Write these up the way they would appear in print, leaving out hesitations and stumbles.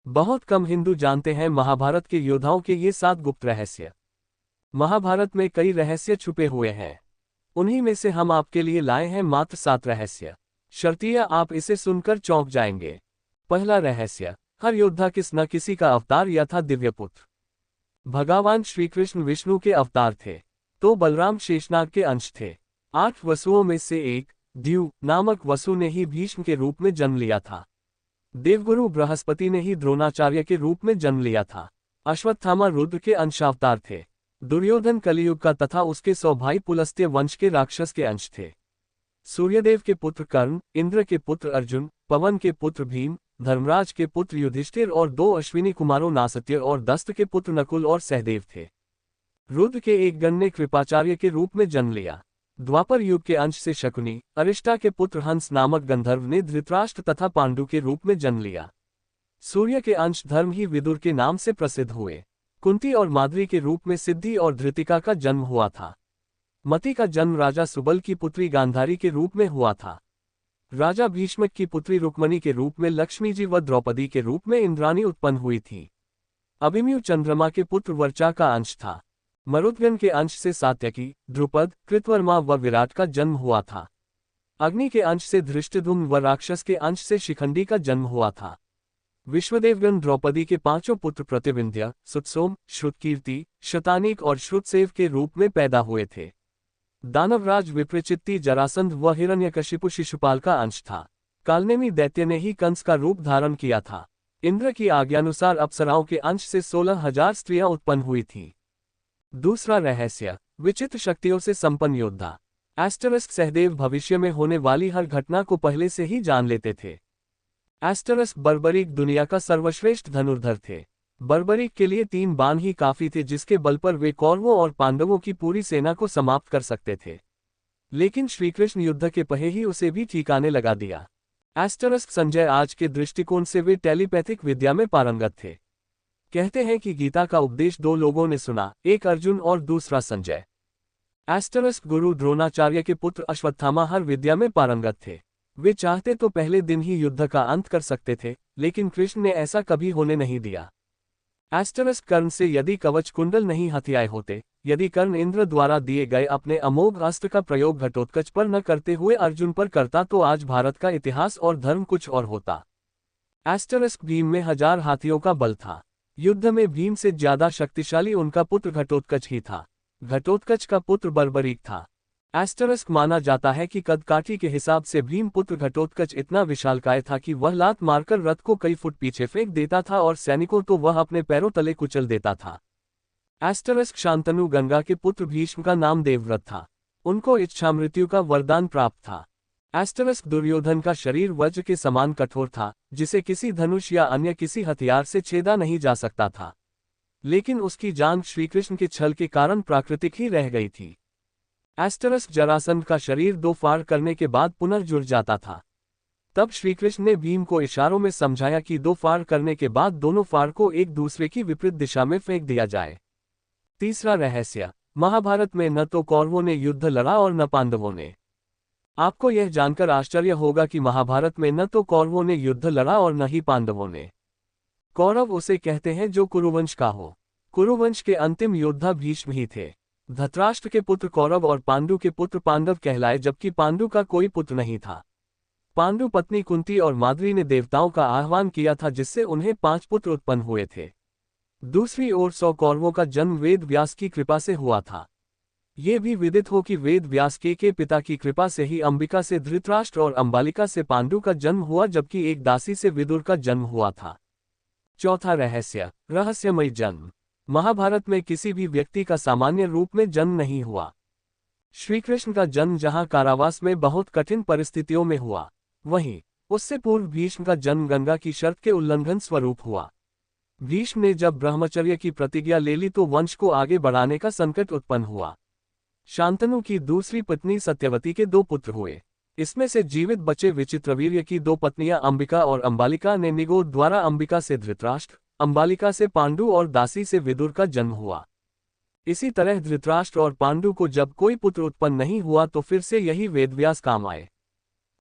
बहुत कम हिंदू जानते हैं महाभारत के योद्धाओं के ये 7 गुप्त रहस्य। महाभारत में कई रहस्य छुपे हुए हैं। उन्हीं में से हम आपके लिए लाए हैं मात्र 7 रहस्य। शर्तिया आप इसे सुनकर चौंक जाएंगे। पहला रहस्य, हर योद्धा किस न किसी का अवतार या था दिव्य पुत्र। भगवान श्रीकृष्ण विष्णु के अवतार थे, तो बलराम शेषनाग के अंश थे। 8 वसुओं में से एक द्यू नामक वसु ने ही भीष्म के रूप में जन्म लिया था। देवगुरु बृहस्पति ने ही द्रोणाचार्य के रूप में जन्म लिया था। अश्वत्थामा रुद्र के अंशावतार थे। दुर्योधन कलियुग का तथा उसके 100 भाई पुलस्त्य वंश के राक्षस के अंश थे। सूर्यदेव के पुत्र कर्ण, इंद्र के पुत्र अर्जुन, पवन के पुत्र भीम, धर्मराज के पुत्र युधिष्ठिर और 2 अश्विनी कुमारों नासत्य और दस्त के पुत्र नकुल और सहदेव थे। रुद्र के एक गण ने कृपाचार्य के रूप में जन्म लिया। द्वापर युग के अंश से शकुनी, अरिष्टा के पुत्र हंस नामक गंधर्व ने धृतराष्ट्र तथा पांडु के रूप में जन्म लिया। सूर्य के अंश धर्म ही विदुर के नाम से प्रसिद्ध हुए। कुंती और माद्री के रूप में सिद्धि और धृतिका का जन्म हुआ था। मति का जन्म राजा सुबल की पुत्री गांधारी के रूप में हुआ था। राजा भीष्मक की पुत्री रुक्मणी के रूप में लक्ष्मी जी व द्रौपदी के रूप में इंद्राणी उत्पन्न हुई थी। अभिमन्यु चंद्रमा के पुत्र वर्चा का अंश था। मरुद्गण के अंश से सात्यकी, द्रुपद, कृतवर्मा व विराट का जन्म हुआ था। अग्नि के अंश से धृष्टद्युम्न व राक्षस के अंश से शिखंडी का जन्म हुआ था। विश्वदेवगण द्रौपदी के 5 पुत्र प्रतिविंध्य, सुतसोम, श्रुतकीर्ति, शतानीक और श्रुतसेव के रूप में पैदा हुए थे। दानवराज विप्रचित्ति जरासंध व हिरण्यकशिपु शिशुपाल का अंश था। कालनेमी दैत्य ने ही कंस का रूप धारण किया था। इंद्र की आज्ञानुसार अप्सराओं के अंश से 16,000 स्त्रियां उत्पन्न हुई थीं। दूसरा रहस्य, विचित्र शक्तियों से संपन्न योद्धा। एस्टरस्क सहदेव भविष्य में होने वाली हर घटना को पहले से ही जान लेते थे। एस्टरस्क बर्बरीक दुनिया का सर्वश्रेष्ठ धनुर्धर थे। बर्बरीक के लिए 3 बाण ही काफी थे, जिसके बल पर वे कौरवों और पांडवों की पूरी सेना को समाप्त कर सकते थे। लेकिन श्रीकृष्ण युद्ध के पहे ही उसे भी ठिकाने लगा दिया। एस्टरस्क संजय आज के दृष्टिकोण से वे टेलीपैथिक विद्या में पारंगत थे। कहते हैं कि गीता का उपदेश 2 लोगों ने सुना, एक अर्जुन और दूसरा संजय। एस्टरस्क गुरु द्रोणाचार्य के पुत्र अश्वत्थामा हर विद्या में पारंगत थे। वे चाहते तो पहले दिन ही युद्ध का अंत कर सकते थे, लेकिन कृष्ण ने ऐसा कभी होने नहीं दिया। एस्टरस्क कर्ण से यदि कवच कुंडल नहीं हथियाए होते, यदि कर्ण इंद्र द्वारा दिए गए अपने अमोघ अस्त्र का प्रयोग घटोत्कच पर न करते हुए अर्जुन पर करता, तो आज भारत का इतिहास और धर्म कुछ और होता। एस्टरस्क भीम में 1000 हाथियों का बल था। युद्ध में भीम से ज्यादा शक्तिशाली उनका पुत्र घटोत्कच ही था। घटोत्कच का पुत्र बर्बरीक था। एस्टरस्क माना जाता है कि कदकाठी के हिसाब से भीम पुत्र घटोत्कच इतना विशालकाय था कि वह लात मारकर रथ को कई फुट पीछे फेंक देता था और सैनिकों तो वह अपने पैरों तले कुचल देता था। एस्टरस्क शांतनु गंगा के पुत्र भीष्म का नाम देवव्रत था। उनको इच्छा मृत्यु का वरदान प्राप्त था। एस्टरस्क दुर्योधन का शरीर वज्र के समान कठोर था, जिसे किसी धनुष या अन्य किसी हथियार से छेदा नहीं जा सकता था। लेकिन उसकी जान श्रीकृष्ण के छल के कारण प्राकृतिक ही रह गई थी। एस्टरस्क जरासंध का शरीर 2 फाड़ करने के बाद पुनर्जुड़ जाता था। तब श्रीकृष्ण ने भीम को इशारों में समझाया कि 2 फाड़ करने के बाद दोनों फाड़ को एक दूसरे की विपरीत दिशा में फेंक दिया जाए। तीसरा रहस्य, महाभारत में न तो कौरवों ने युद्ध लड़ा और न पांडवों ने। आपको यह जानकर आश्चर्य होगा कि महाभारत में न तो कौरवों ने युद्ध लड़ा और न ही पांडवों ने। कौरव उसे कहते हैं जो कुरुवंश का हो। कुरुवंश के अंतिम योद्धा भीष्म ही थे। धृतराष्ट्र के पुत्र कौरव और पांडु के पुत्र पांडव कहलाए, जबकि पांडु का कोई पुत्र नहीं था। पांडु पत्नी कुंती और माद्री ने देवताओं का आह्वान किया था, जिससे उन्हें 5 पुत्र उत्पन्न हुए थे। दूसरी ओर 100 कौरवों का जन्म वेद व्यास की कृपा से हुआ था। ये भी विदित हो कि वेद व्यास के पिता की कृपा से ही अंबिका से धृतराष्ट्र और अंबालिका से पांडु का जन्म हुआ, जबकि एक दासी से विदुर का जन्म हुआ था। चौथा रहस्य, रहस्यमय जन्म। महाभारत में किसी भी व्यक्ति का सामान्य रूप में जन्म नहीं हुआ। श्रीकृष्ण का जन्म जहां कारावास में बहुत कठिन परिस्थितियों में हुआ, वहीं उससे पूर्व भीष्म का जन्म गंगा की शर्त के उल्लंघन स्वरूप हुआ। भीष्म ने जब ब्रह्मचर्य की प्रतिज्ञा ले ली तो वंश को आगे बढ़ाने का संकट उत्पन्न हुआ। शांतनु की दूसरी पत्नी सत्यवती के 2 पुत्र हुए। इसमें से जीवित बचे विचित्रवीर्य की 2 पत्नियां अंबिका और अंबालिका ने निगोद द्वारा अंबिका से धृतराष्ट्र, अंबालिका से पांडु और दासी से विदुर का जन्म हुआ। इसी तरह धृतराष्ट्र और पांडु को जब कोई पुत्र उत्पन्न नहीं हुआ तो फिर से यही वेदव्यास काम आए।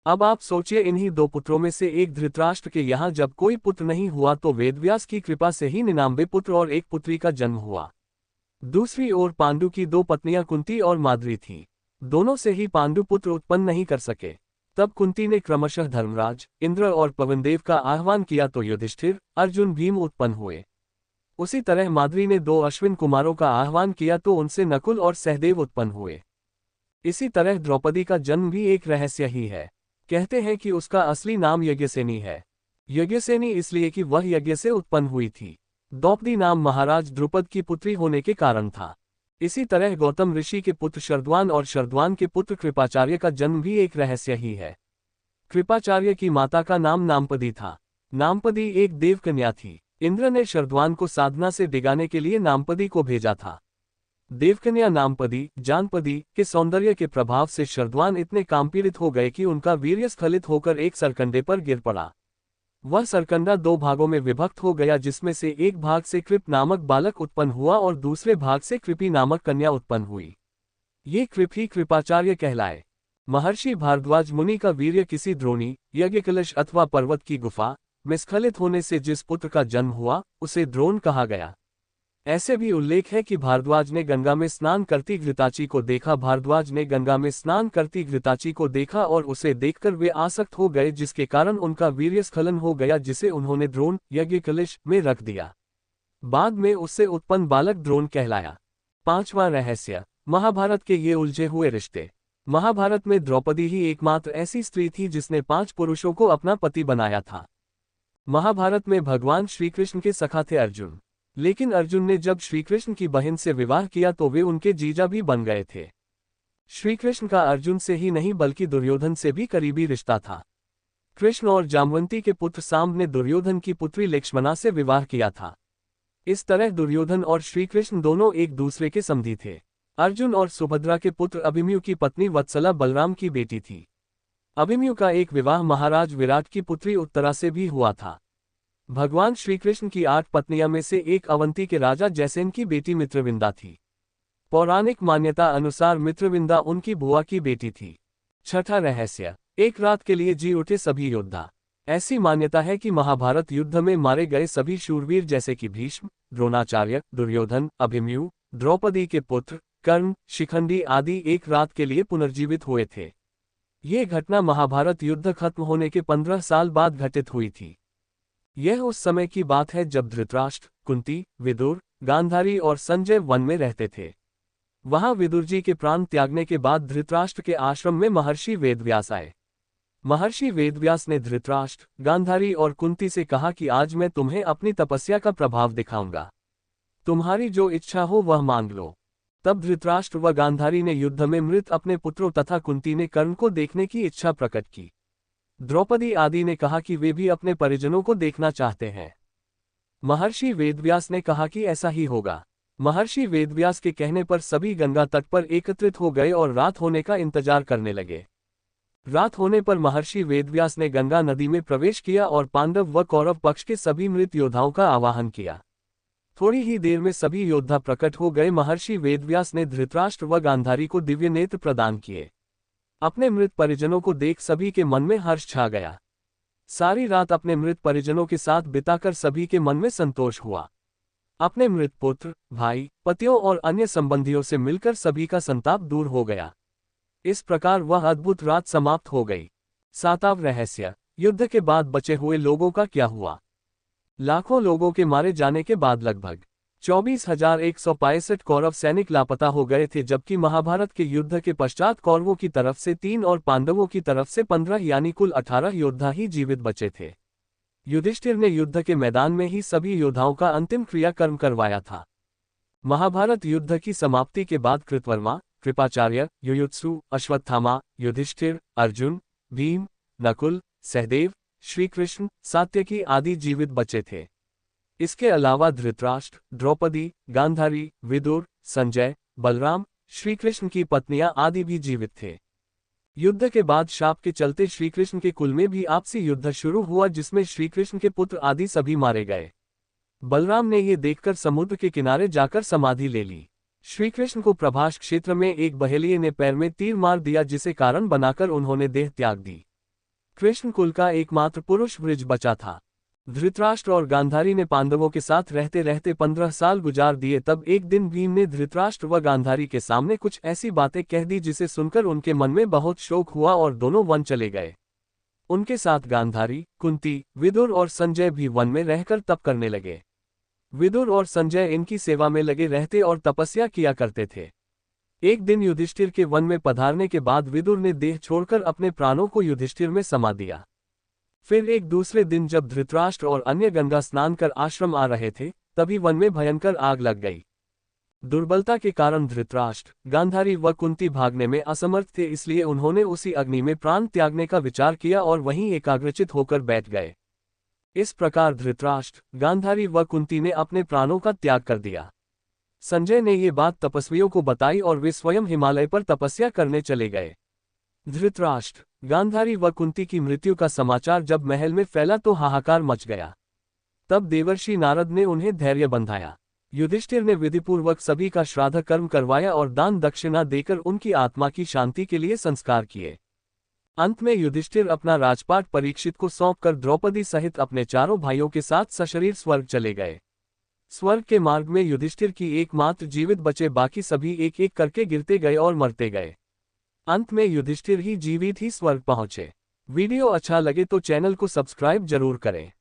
अब आप सोचिए, इन्हीं दो पुत्रों में से एक धृतराष्ट्र के यहाँ जब कोई पुत्र नहीं हुआ तो वेदव्यास की कृपा से ही 99 पुत्र और एक पुत्री का जन्म हुआ। दूसरी ओर पांडु की दो पत्नियां कुंती और माद्री थीं। दोनों से ही पांडु पुत्र उत्पन्न नहीं कर सके। तब कुंती ने क्रमशः धर्मराज, इंद्र और पवनदेव का आह्वान किया तो युधिष्ठिर, अर्जुन, भीम उत्पन्न हुए। उसी तरह माद्री ने दो अश्विन कुमारों का आह्वान किया तो उनसे नकुल और सहदेव उत्पन्न हुए। इसी तरह द्रौपदी का जन्म भी एक रहस्य ही है। कहते हैं कि उसका असली नाम यज्ञसेनी है। यज्ञसेनी इसलिए कि वह यज्ञ से उत्पन्न हुई थी। द्रौपदी नाम महाराज द्रुपद की पुत्री होने के कारण था। इसी तरह गौतम ऋषि के पुत्र शरद्वान और शरद्वान के पुत्र कृपाचार्य का जन्म भी एक रहस्य ही है। कृपाचार्य की माता का नाम नामपदी था। नामपदी एक देवकन्या थी। इंद्र ने शरद्वान को साधना से डिगाने के लिए नामपदी को भेजा था। देवकन्या नामपदी, जानपदी के सौंदर्य के प्रभाव से शरद्वान इतने कामपीड़ित हो गए कि उनका वीर्य स्खलित होकर एक सरकंडे पर गिर पड़ा। वह सरकंडा दो भागों में विभक्त हो गया, जिसमें से एक भाग से कृप नामक बालक उत्पन्न हुआ और दूसरे भाग से कृपी नामक कन्या उत्पन्न हुई। ये कृप ही कृपाचार्य कहलाए। महर्षि भारद्वाज मुनि का वीर्य किसी द्रोणी, यज्ञकलश अथवा पर्वत की गुफा में स्खलित होने से जिस पुत्र का जन्म हुआ उसे द्रोण कहा गया। ऐसे भी उल्लेख है कि भारद्वाज ने गंगा में स्नान करती घृताची को देखा। भारद्वाज ने गंगा में स्नान करती घृताची को देखा और उसे देखकर वे आसक्त हो गए, जिसके कारण उनका वीर्य स्खलन हो गया, जिसे उन्होंने द्रोण यज्ञकलश में रख दिया। बाद में उससे उत्पन्न बालक द्रोण कहलाया। पांचवां रहस्य, महाभारत के ये उलझे हुए रिश्ते। महाभारत में द्रौपदी ही एकमात्र ऐसी स्त्री थी जिसने 5 पुरुषों को अपना पति बनाया था। महाभारत में भगवान श्रीकृष्ण के सखा थे अर्जुन, लेकिन अर्जुन ने जब श्रीकृष्ण की बहन से विवाह किया तो वे उनके जीजा भी बन गए थे। श्रीकृष्ण का अर्जुन से ही नहीं बल्कि दुर्योधन से भी करीबी रिश्ता था। कृष्ण और जामवंती के पुत्र सांब ने दुर्योधन की पुत्री लक्ष्मणा से विवाह किया था। इस तरह दुर्योधन और श्रीकृष्ण दोनों एक दूसरे के समधी थे। अर्जुन और सुभद्रा के पुत्र अभिमन्यु की पत्नी वत्सला बलराम की बेटी थी। अभिमन्यु का एक विवाह महाराज विराट की पुत्री उत्तरा से भी हुआ था। भगवान श्रीकृष्ण की 8 पत्नियां में से एक अवंती के राजा जयसेन की बेटी मित्रविंदा थी। पौराणिक मान्यता अनुसार मित्रविंदा उनकी बुआ की बेटी थी। छठा रहस्य, एक रात के लिए जी उठे सभी योद्धा। ऐसी मान्यता है कि महाभारत युद्ध में मारे गए सभी शूरवीर जैसे कि भीष्म, द्रोणाचार्य, दुर्योधन, अभिमन्यु, द्रौपदी के पुत्र कर्ण, शिखंडी आदि एक रात के लिए पुनर्जीवित हुए थे। ये घटना महाभारत युद्ध खत्म होने के 15 साल बाद घटित हुई थी। यह उस समय की बात है जब धृतराष्ट्र, कुंती, विदुर, गांधारी और संजय वन में रहते थे। वहां विदुर जी के प्राण त्यागने के बाद धृतराष्ट्र के आश्रम में महर्षि वेदव्यास आए। महर्षि वेदव्यास ने धृतराष्ट्र, गांधारी और कुंती से कहा कि आज मैं तुम्हें अपनी तपस्या का प्रभाव दिखाऊंगा। तुम्हारी जो इच्छा हो वह मांग लो। तब धृतराष्ट्र व गांधारी ने युद्ध में मृत अपने पुत्रों तथा कुंती ने कर्ण को देखने की इच्छा प्रकट की। द्रौपदी आदि ने कहा कि वे भी अपने परिजनों को देखना चाहते हैं। महर्षि वेदव्यास ने कहा कि ऐसा ही होगा। महर्षि वेदव्यास के कहने पर सभी गंगा तट पर एकत्रित हो गए और रात होने का इंतजार करने लगे। रात होने पर महर्षि वेदव्यास ने गंगा नदी में प्रवेश किया और पांडव व कौरव पक्ष के सभी मृत योद्धाओं का आवाहन किया। थोड़ी ही देर में सभी योद्धा प्रकट हो गए। महर्षि वेदव्यास ने धृतराष्ट्र व गांधारी को दिव्य नेत्र प्रदान किए। अपने मृत परिजनों को देख सभी के मन में हर्ष छा गया। सारी रात अपने मृत परिजनों के साथ बिताकर सभी के मन में संतोष हुआ। अपने मृत पुत्र, भाई, पतियों और अन्य संबंधियों से मिलकर सभी का संताप दूर हो गया। इस प्रकार वह अद्भुत रात समाप्त हो गई। 7वां रहस्य, युद्ध के बाद बचे हुए लोगों का क्या हुआ। लाखों लोगों के मारे जाने के बाद लगभग 24,165 कौरव सैनिक लापता हो गए थे, जबकि महाभारत के युद्ध के पश्चात कौरवों की तरफ से 3 और पांडवों की तरफ से 15 यानी कुल 18 योद्धा ही जीवित बचे थे। युधिष्ठिर ने युद्ध के मैदान में ही सभी योद्धाओं का अंतिम क्रियाकर्म करवाया था। महाभारत युद्ध की समाप्ति के बाद कृतवर्मा, कृपाचार्य, युयुत्सु, अश्वत्थामा, युधिष्ठिर, अर्जुन, भीम, नकुल, सहदेव, श्रीकृष्ण, सात्यकी आदि जीवित बचे थे। इसके अलावा धृतराष्ट्र, द्रौपदी, गांधारी, विदुर, संजय, बलराम, श्रीकृष्ण की पत्नियां आदि भी जीवित थे। युद्ध के बाद शाप के चलते श्रीकृष्ण के कुल में भी आपसी युद्ध शुरू हुआ, जिसमें श्रीकृष्ण के पुत्र आदि सभी मारे गए। बलराम ने ये देखकर समुद्र के किनारे जाकर समाधि ले ली। श्रीकृष्ण को प्रभास क्षेत्र में एक बहेलिये ने पैर में तीर मार दिया, जिसे कारण बनाकर उन्होंने देह त्याग दी। कृष्ण कुल का एकमात्र पुरुष वृज बचा था। धृतराष्ट्र और गांधारी ने पांडवों के साथ रहते रहते 15 साल गुजार दिए। तब एक दिन भीम ने धृतराष्ट्र व गांधारी के सामने कुछ ऐसी बातें कह दी जिसे सुनकर उनके मन में बहुत शोक हुआ और दोनों वन चले गए। उनके साथ गांधारी, कुंती, विदुर और संजय भी वन में रहकर तप करने लगे। विदुर और संजय इनकी सेवा में लगे रहते और तपस्या किया करते थे। एक दिन युधिष्ठिर के वन में पधारने के बाद विदुर ने देह छोड़कर अपने प्राणों को युधिष्ठिर में समा दिया। फिर एक दूसरे दिन जब धृतराष्ट्र और अन्य गंगा स्नान कर आश्रम आ रहे थे, तभी वन में भयंकर आग लग गई। दुर्बलता के कारण धृतराष्ट्र, गांधारी व कुंती भागने में असमर्थ थे, इसलिए उन्होंने उसी अग्नि में प्राण त्यागने का विचार किया और वहीं एकाग्रचित होकर बैठ गए। इस प्रकार धृतराष्ट्र, गांधारी व कुंती ने अपने प्राणों का त्याग कर दिया। संजय ने ये बात तपस्वियों को बताई और वे स्वयं हिमालय पर तपस्या करने चले गए। धृतराष्ट्र, गांधारी व कुंती की मृत्यु का समाचार जब महल में फैला तो हाहाकार मच गया। तब देवर्षि नारद ने उन्हें धैर्य बंधाया। युधिष्ठिर ने विधिपूर्वक सभी का श्राद्ध कर्म करवाया और दान दक्षिणा देकर उनकी आत्मा की शांति के लिए संस्कार किए। अंत में युधिष्ठिर अपना राजपाट परीक्षित को सौंपकर द्रौपदी सहित अपने चारों भाइयों के साथ सशरीर स्वर्ग चले गए। स्वर्ग के मार्ग में युधिष्ठिर की एकमात्र जीवित बचे, बाकी सभी एक एक करके गिरते गए और मरते गए। अंत में युधिष्ठिर ही जीवित ही स्वर्ग पहुंचे। वीडियो अच्छा लगे तो चैनल को सब्सक्राइब जरूर करें।